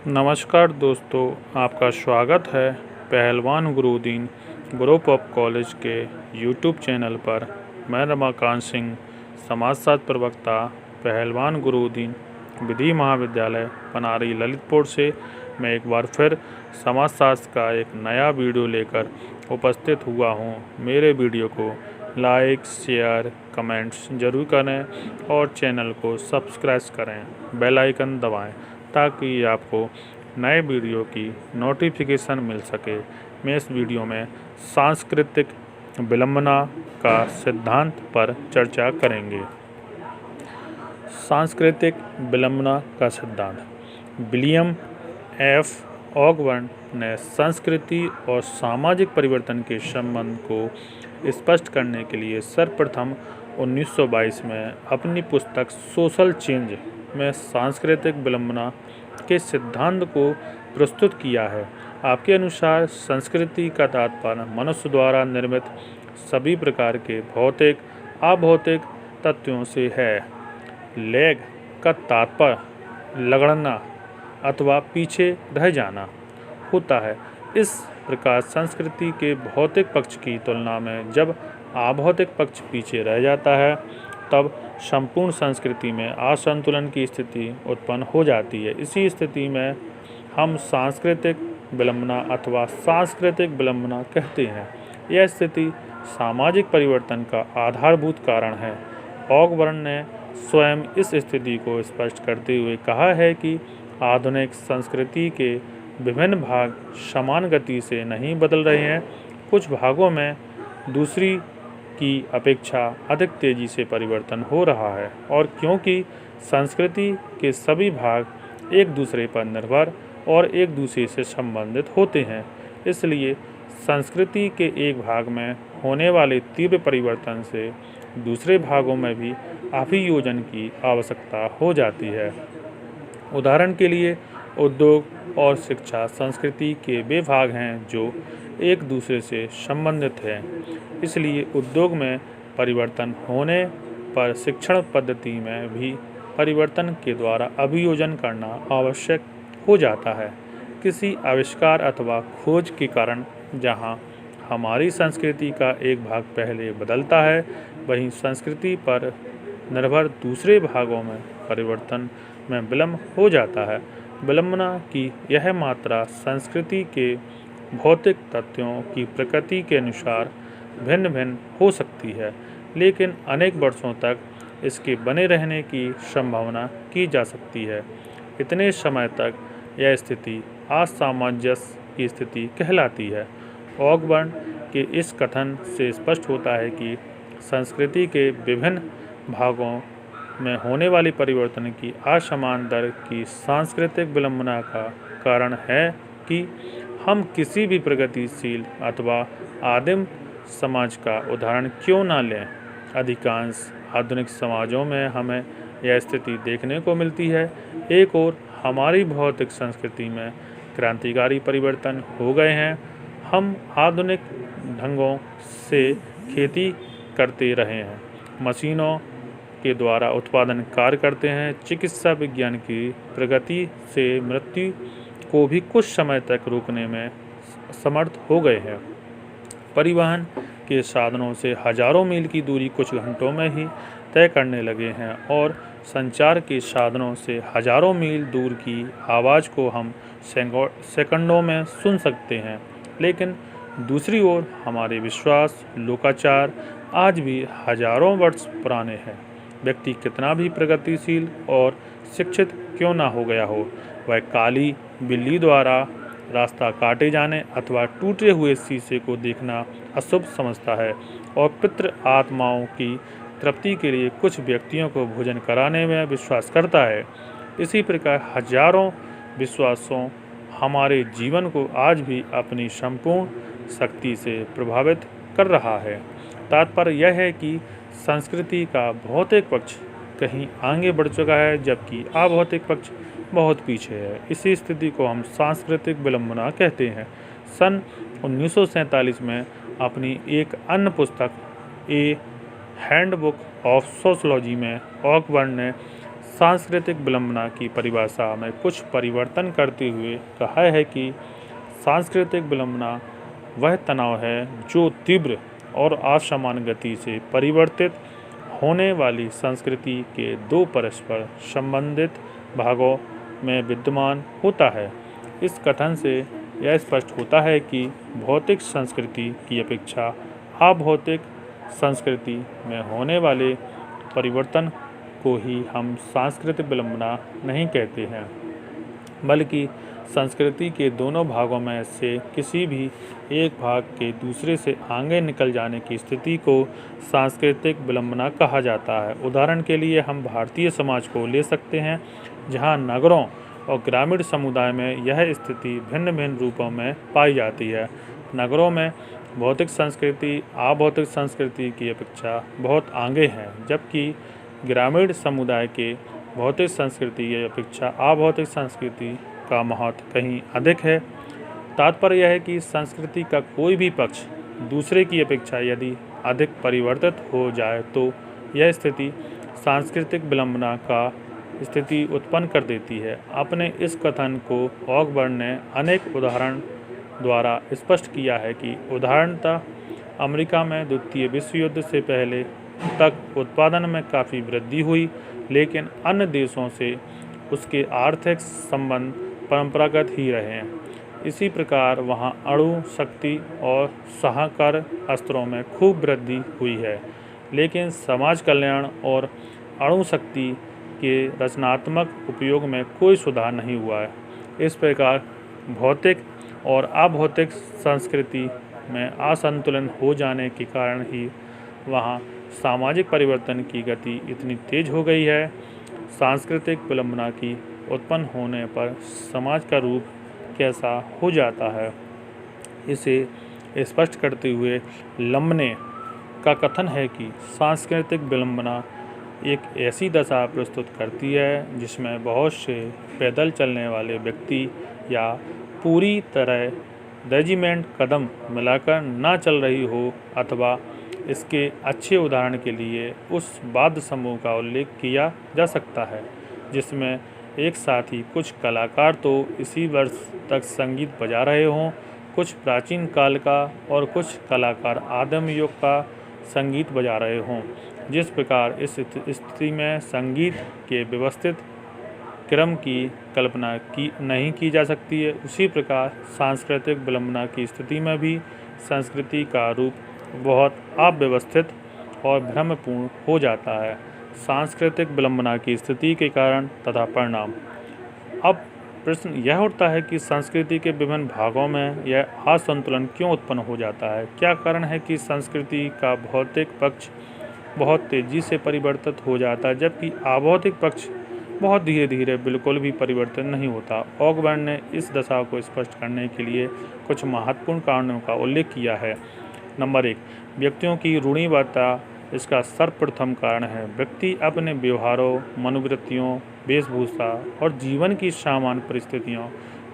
नमस्कार दोस्तों, आपका स्वागत है पहलवान गुरुदीन ग्रुप ऑफ कॉलेज के यूट्यूब चैनल पर। मैं रमाकांत सिंह, समाजशास्त्र प्रवक्ता, पहलवान गुरुदीन विधि महाविद्यालय पनारी ललितपुर से मैं एक बार फिर समाजशास्त्र का एक नया वीडियो लेकर उपस्थित हुआ हूं। मेरे वीडियो को लाइक, शेयर, कमेंट्स जरूर करें और चैनल को सब्सक्राइब करें, बेल आइकन दबाएं ताकि आपको नए वीडियो की नोटिफिकेशन मिल सके। मैं इस वीडियो में सांस्कृतिक विलंबना का सिद्धांत पर चर्चा करेंगे। सांस्कृतिक विलंबना का सिद्धांत विलियम एफ ऑकबर्न ने संस्कृति और सामाजिक परिवर्तन के संबंध को स्पष्ट करने के लिए सर्वप्रथम 1922 में अपनी पुस्तक सोशल चेंज में सांस्कृतिक विलंबना के सिद्धांत को प्रस्तुत किया है। आपके अनुसार संस्कृति का तात्पर्य मनुष्य द्वारा निर्मित सभी प्रकार के भौतिक अभौतिक तत्वों से है। लैग का तात्पर्य लगड़ना अथवा पीछे रह जाना होता है। इस प्रकार संस्कृति के भौतिक पक्ष की तुलना में जब अभौतिक पक्ष पीछे रह जाता है तब संपूर्ण संस्कृति में असंतुलन की स्थिति उत्पन्न हो जाती है। इसी स्थिति में हम सांस्कृतिक विलंबना अथवा सांस्कृतिक विलंबना कहते हैं। यह स्थिति सामाजिक परिवर्तन का आधारभूत कारण है। ऑकबर्न ने स्वयं इस स्थिति को स्पष्ट करते हुए कहा है कि आधुनिक संस्कृति के विभिन्न भाग समान गति से नहीं बदल रहे हैं। कुछ भागों में दूसरी की अपेक्षा अधिक तेजी से परिवर्तन हो रहा है, और क्योंकि संस्कृति के सभी भाग एक दूसरे पर निर्भर और एक दूसरे से संबंधित होते हैं, इसलिए संस्कृति के एक भाग में होने वाले तीव्र परिवर्तन से दूसरे भागों में भी अभियोजन की आवश्यकता हो जाती है। उदाहरण के लिए उद्योग और शिक्षा संस्कृति के वे भाग हैं जो एक दूसरे से संबंधित हैं। इसलिए उद्योग में परिवर्तन होने पर शिक्षण पद्धति में भी परिवर्तन के द्वारा अभियोजन करना आवश्यक हो जाता है। किसी आविष्कार अथवा खोज के कारण जहां हमारी संस्कृति का एक भाग पहले बदलता है, वहीं संस्कृति पर निर्भर दूसरे भागों में परिवर्तन में विलंब हो जाता है। विलंबना की यह मात्रा संस्कृति के भौतिक तथ्यों की प्रकृति के अनुसार भिन्न भिन्न हो सकती है, लेकिन अनेक वर्षों तक इसके बने रहने की संभावना की जा सकती है। इतने समय तक यह स्थिति असामंजस्य की स्थिति कहलाती है। ऑकबर्न के इस कथन से स्पष्ट होता है कि संस्कृति के विभिन्न भागों में होने वाली परिवर्तन की असमान दर की सांस्कृतिक विलंबना का कारण है कि हम किसी भी प्रगतिशील अथवा आदिम समाज का उदाहरण क्यों न लें, अधिकांश आधुनिक समाजों में हमें यह स्थिति देखने को मिलती है। एक ओर हमारी भौतिक संस्कृति में क्रांतिकारी परिवर्तन हो गए हैं। हम आधुनिक ढंगों से खेती करते रहे हैं, मशीनों के द्वारा उत्पादन कार्य करते हैं, चिकित्सा विज्ञान की प्रगति से मृत्यु को भी कुछ समय तक रोकने में समर्थ हो गए हैं। परिवहन के साधनों से हजारों मील की दूरी कुछ घंटों में ही तय करने लगे हैं, और संचार के साधनों से हजारों मील दूर की आवाज़ को हम सेकंडों में सुन सकते हैं। लेकिन दूसरी ओर हमारे विश्वास, लोकाचार आज भी हजारों वर्ष पुराने हैं। व्यक्ति कितना भी प्रगतिशील और शिक्षित क्यों ना हो गया हो, वह काली बिल्ली द्वारा रास्ता काटे जाने अथवा टूटे हुए शीशे को देखना अशुभ समझता है, और पितृ आत्माओं की तृप्ति के लिए कुछ व्यक्तियों को भोजन कराने में विश्वास करता है। इसी प्रकार हजारों विश्वासों हमारे जीवन को आज भी अपनी संपूर्ण शक्ति से प्रभावित कर रहा है। तात्पर्य यह है कि संस्कृति का भौतिक पक्ष कहीं आगे बढ़ चुका है, जबकि अभौतिक पक्ष बहुत पीछे है। इसी स्थिति को हम सांस्कृतिक विलंबना कहते हैं। सन 1947 में अपनी एक अन्य पुस्तक ए हैंडबुक ऑफ सोशोलॉजी में ऑकबर्न ने सांस्कृतिक विडंबना की परिभाषा में कुछ परिवर्तन करते हुए कहा है कि सांस्कृतिक विडंबना वह तनाव है जो तीव्र और असमान गति से परिवर्तित होने वाली संस्कृति के दो परस्पर संबंधित भागों में विद्यमान होता है। इस कथन से यह स्पष्ट होता है कि भौतिक संस्कृति की अपेक्षा अभौतिक संस्कृति में होने वाले परिवर्तन को ही हम सांस्कृतिक विडंबना नहीं कहते हैं, बल्कि संस्कृति के दोनों भागों में से किसी भी एक भाग के दूसरे से आगे निकल जाने की स्थिति को सांस्कृतिक विडंबना कहा जाता है। उदाहरण के लिए हम भारतीय समाज को ले सकते हैं, जहां नगरों और ग्रामीण समुदाय में यह स्थिति भिन्न भिन्न रूपों में पाई जाती है। नगरों में भौतिक संस्कृति अभौतिक संस्कृति की अपेक्षा बहुत आगे है, जबकि ग्रामीण समुदाय के भौतिक संस्कृति की अपेक्षा अभौतिक संस्कृति का महत्व कहीं अधिक है। तात्पर्य यह है कि संस्कृति का कोई भी पक्ष दूसरे की अपेक्षा यदि अधिक परिवर्तित हो जाए तो यह स्थिति सांस्कृतिक विडंबना का स्थिति उत्पन्न कर देती है। अपने इस कथन को ऑगबर्न ने अनेक उदाहरण द्वारा स्पष्ट किया है कि उदाहरणतः अमेरिका में द्वितीय विश्व युद्ध से पहले तक उत्पादन में काफ़ी वृद्धि हुई, लेकिन अन्य देशों से उसके आर्थिक संबंध परंपरागत ही रहे हैं। इसी प्रकार वहाँ अणु शक्ति और सहकार अस्त्रों में खूब वृद्धि हुई है, लेकिन समाज कल्याण और अणु शक्ति के रचनात्मक उपयोग में कोई सुधार नहीं हुआ है। इस प्रकार भौतिक और अभौतिक संस्कृति में असंतुलन हो जाने के कारण ही वहाँ सामाजिक परिवर्तन की गति इतनी तेज हो गई है। सांस्कृतिक विडंबना की उत्पन्न होने पर समाज का रूप कैसा हो जाता है, इसे स्पष्ट करते हुए लम्बने का कथन है कि सांस्कृतिक विडंबना एक ऐसी दशा प्रस्तुत करती है जिसमें बहुत से पैदल चलने वाले व्यक्ति या पूरी तरह रेजिमेंट कदम मिलाकर ना चल रही हो, अथवा इसके अच्छे उदाहरण के लिए उस वाद्य समूह का उल्लेख किया जा सकता है जिसमें एक साथ ही कुछ कलाकार तो इसी वर्ष तक संगीत बजा रहे हों, कुछ प्राचीन काल का और कुछ कलाकार आदिम युग का संगीत बजा रहे हों। जिस प्रकार इस स्थिति में संगीत के व्यवस्थित क्रम की कल्पना नहीं की जा सकती है, उसी प्रकार सांस्कृतिक विडंबना की स्थिति में भी संस्कृति का रूप बहुत अव्यवस्थित और भ्रमपूर्ण हो जाता है। सांस्कृतिक विडंबना की स्थिति के कारण तथा परिणाम। अब प्रश्न यह उठता है कि संस्कृति के विभिन्न भागों में यह असंतुलन क्यों उत्पन्न हो जाता है। क्या कारण है कि संस्कृति का भौतिक पक्ष बहुत तेज़ी से परिवर्तित हो जाता है, जबकि अभौतिक पक्ष बहुत धीरे धीरे बिल्कुल भी परिवर्तन नहीं होता। ऑगबर्न ने इस दशा को स्पष्ट करने के लिए कुछ महत्वपूर्ण कारणों का उल्लेख किया है। नंबर 1, व्यक्तियों की रूढ़िवादिता इसका सर्वप्रथम कारण है। व्यक्ति अपने व्यवहारों, मनोवृत्तियों, वेशभूषा और जीवन की सामान्य परिस्थितियों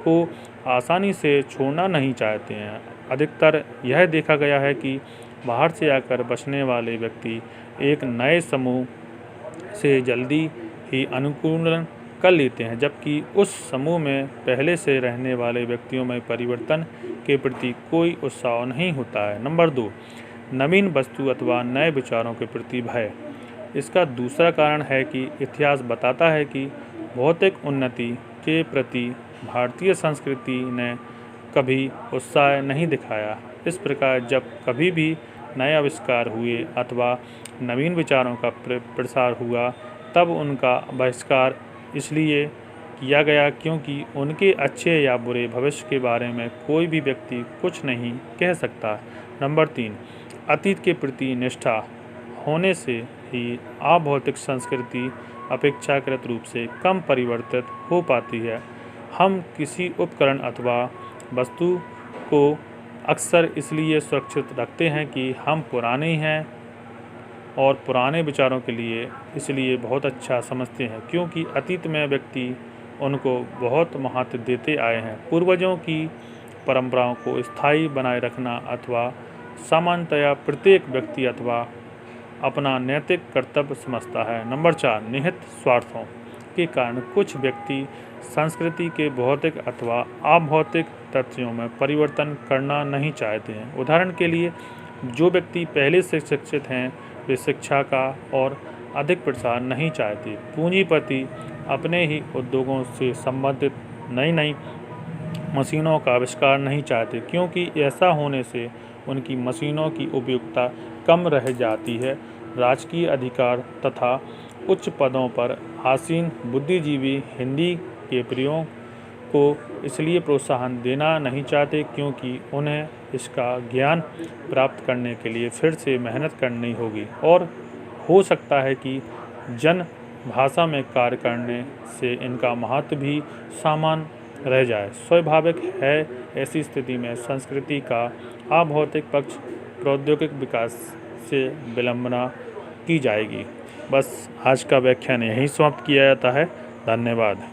को आसानी से छोड़ना नहीं चाहते हैं। अधिकतर यह देखा गया है कि बाहर से आकर बसने वाले व्यक्ति एक नए समूह से जल्दी ही अनुकूलन कर लेते हैं, जबकि उस समूह में पहले से रहने वाले व्यक्तियों में परिवर्तन के प्रति कोई उत्साह नहीं होता है। नंबर 2, नवीन वस्तु अथवा नए विचारों के प्रति भय। इसका दूसरा कारण है कि इतिहास बताता है कि भौतिक उन्नति के प्रति भारतीय संस्कृति ने कभी उत्साह नहीं दिखाया। इस प्रकार जब कभी भी नए आविष्कार हुए अथवा नवीन विचारों का प्रसार हुआ, तब उनका बहिष्कार इसलिए किया गया क्योंकि उनके अच्छे या बुरे भविष्य के बारे में कोई भी व्यक्ति कुछ नहीं कह सकता। नंबर 3, अतीत के प्रति निष्ठा होने से ही अभौतिक संस्कृति अपेक्षाकृत रूप से कम परिवर्तित हो पाती है। हम किसी उपकरण अथवा वस्तु को अक्सर इसलिए सुरक्षित रखते हैं कि हम पुराने हैं और पुराने विचारों के लिए इसलिए बहुत अच्छा समझते हैं क्योंकि अतीत में व्यक्ति उनको बहुत महत्व देते आए हैं। पूर्वजों की परंपराओं को स्थायी बनाए रखना अथवा सामान्यतया प्रत्येक व्यक्ति अथवा अपना नैतिक कर्तव्य समझता है। नंबर 4, निहित स्वार्थों। के कारण कुछ व्यक्ति संस्कृति के भौतिक अथवा अभौतिक तथ्यों में परिवर्तन करना नहीं चाहते हैं। उदाहरण के लिए, जो व्यक्ति पहले से शिक्षित हैं वे शिक्षा का और अधिक प्रसार नहीं चाहते। पूंजीपति अपने ही उद्योगों से संबंधित नई मशीनों का आविष्कार नहीं चाहते, क्योंकि ऐसा होने से उनकी मशीनों की उपयुक्तता कम रह जाती है। राजकीय अधिकार तथा उच्च पदों पर आसीन बुद्धिजीवी हिंदी के प्रयोग को इसलिए प्रोत्साहन देना नहीं चाहते क्योंकि उन्हें इसका ज्ञान प्राप्त करने के लिए फिर से मेहनत करनी होगी और हो सकता है कि जन भाषा में कार्य करने से इनका महत्व भी सामान्य रह जाए। स्वाभाविक है ऐसी स्थिति में संस्कृति का अभौतिक पक्ष प्रौद्योगिक विकास से विलंबना की जाएगी। बस आज का व्याख्यान यहीं समाप्त किया जाता है। धन्यवाद।